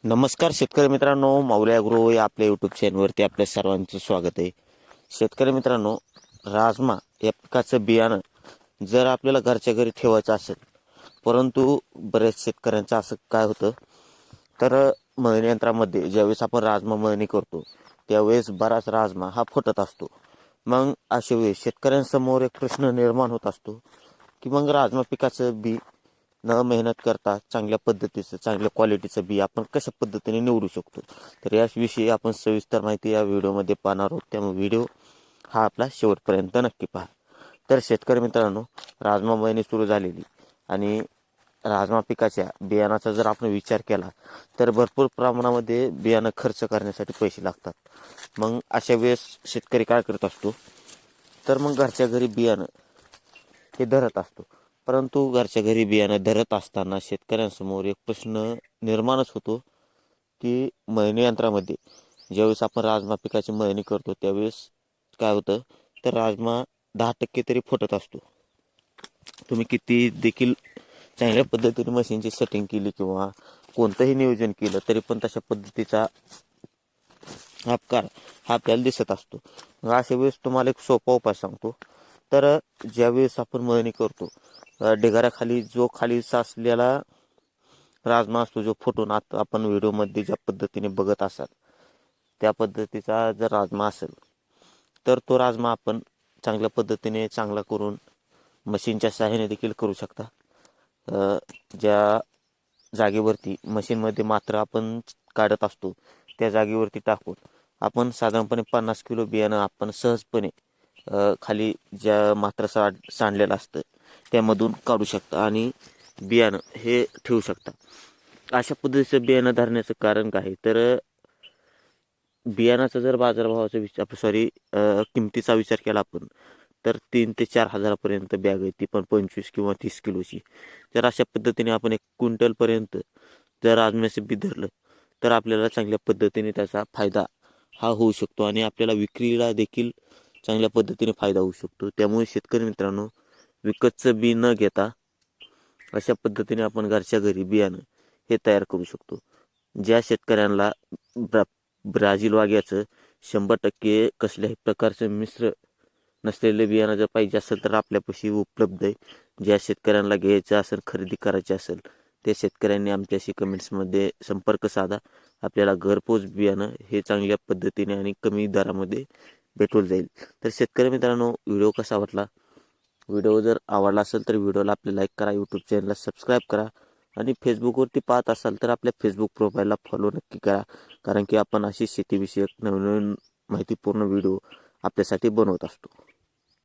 नमस्कार शेतकरी मित्रांनो, माऊली ॲग्रो या आपल्या यूट्यूब चॅनलवरती आपल्या सर्वांचं स्वागत आहे. शेतकरी मित्रांनो, राजमा या पिकाचं बियाणं जर आपल्याला घरच्या घरी ठेवायचं असेल, परंतु बऱ्याच शेतकऱ्यांचं असं काय होतं, तर मळणी यंत्रामध्ये ज्यावेळेस आपण राजमा मळणी करतो त्यावेळेस बराच राजमा हा फुटत असतो. मग अशा वेळेस शेतकऱ्यांसमोर एक प्रश्न निर्माण होत असतो की मग राजमा पिकाचं बी न मेहनत करता चांगल्या पद्धतीचं चांगल्या क्वालिटीचं बी आपण कशा पद्धतीने निवडू शकतो. तर याविषयी आपण सविस्तर माहिती या व्हिडिओमध्ये पाहणार आहोत, त्यामुळे व्हिडिओ हा आपला शेवटपर्यंत नक्की पहा. तर शेतकरी मित्रांनो, राजमा मळणी सुरू झालेली आणि राजमा पिकाच्या बियाणाचा जर आपण विचार केला तर भरपूर प्रमाणामध्ये बियाणं खर्च करण्यासाठी पैसे लागतात. मग अशा वेळेस शेतकरी काय करत असतो, तर मग घरच्या घरी बियाणं हे धरत असतो. परंतु घरच्या घरी बियाणं धरत असताना शेतकऱ्यांसमोर एक प्रश्न निर्माणच होतो की मळणी यंत्रामध्ये ज्यावेळेस आपण राजमा पिकाची मळणी करतो त्यावेळेस काय होतं, तर राजमा 10% तरी फुटत असतो. तुम्ही किती देखील चांगल्या पद्धतीने मशीनची सेटिंग केली किंवा कोणतंही नियोजन केलं तरी पण तशा पद्धतीचा अपकार हा आपल्याला दिसत असतो. अशा वेळेस तुम्हाला एक सोपा उपाय सांगतो. तर ज्यावेळेस आपण मळणी करतो, ढिगाऱ्याखाली जो खाली साचलेला राजमा असतो जो फुटून आता आपण व्हिडिओमध्ये ज्या पद्धतीने बघत असाल त्या पद्धतीचा जर राजमा असेल तर तो राजमा आपण चांगल्या पद्धतीने चांगला करून मशीनच्या सहाय्याने देखील करू शकता. ज्या जागेवरती मशीनमध्ये मात्र आपण काढत असतो त्या जागेवरती टाकून आपण साधारणपणे 50 किलो बियाणं आपण सहजपणे खाली ज्या मात्र सांडलेलं असतं त्यामधून काढू शकता आणि बियाणं हे ठेवू शकता. अशा पद्धतीचं बियाणं धरण्याचं कारण काय आहे, तर बियाणाचा जर बाजारभावाचा किमतीचा विचार केला आपण तर 3 ते 4 हजारापर्यंत बॅग आहे, ती पण 25 किंवा 30 किलोची. तर अशा पद्धतीने आपण 1 क्विंटलपर्यंत जर राजम्याचं बी धरलं तर आपल्याला चांगल्या पद्धतीने त्याचा फायदा हा होऊ शकतो आणि आपल्याला विक्रीला देखील चांगल्या पद्धतीने फायदा होऊ शकतो. त्यामुळे शेतकरी मित्रांनो, विकतचं बी न घेता अशा पद्धतीने आपण घरच्या घरी बियाणं हे तयार करू शकतो. ज्या शेतकऱ्यांना ब्राझील वाघ्याचं 100% कसल्याही प्रकारचं मिश्र नसलेले बियाणं जर पाहिजे असेल तर आपल्यापाशी उपलब्ध आहे. ज्या शेतकऱ्यांना घ्यायचं असेल, खरेदी करायची असेल, त्या शेतकऱ्यांनी आमच्याशी कमेंट्समध्ये संपर्क साधा. आपल्याला घरपोच बियाणं हे चांगल्या पद्धतीने आणि कमी दरामध्ये भेटून जाईल. तर शेतकरी मित्रांनो, व्हिडिओ कसा वाटला? व्हिडिओ जर आवडला असेल तर व्हिडिओला आपले लाईक करा, यूट्यूब चॅनलला सबस्क्राईब करा आणि फेसबुकवरती पाहत असाल तर आपल्या फेसबुक प्रोफाईलला फॉलो नक्की करा, कारण की आपण अशी शेतीविषयक नवनवीन माहितीपूर्ण व्हिडिओ आपल्यासाठी बनवत असतो.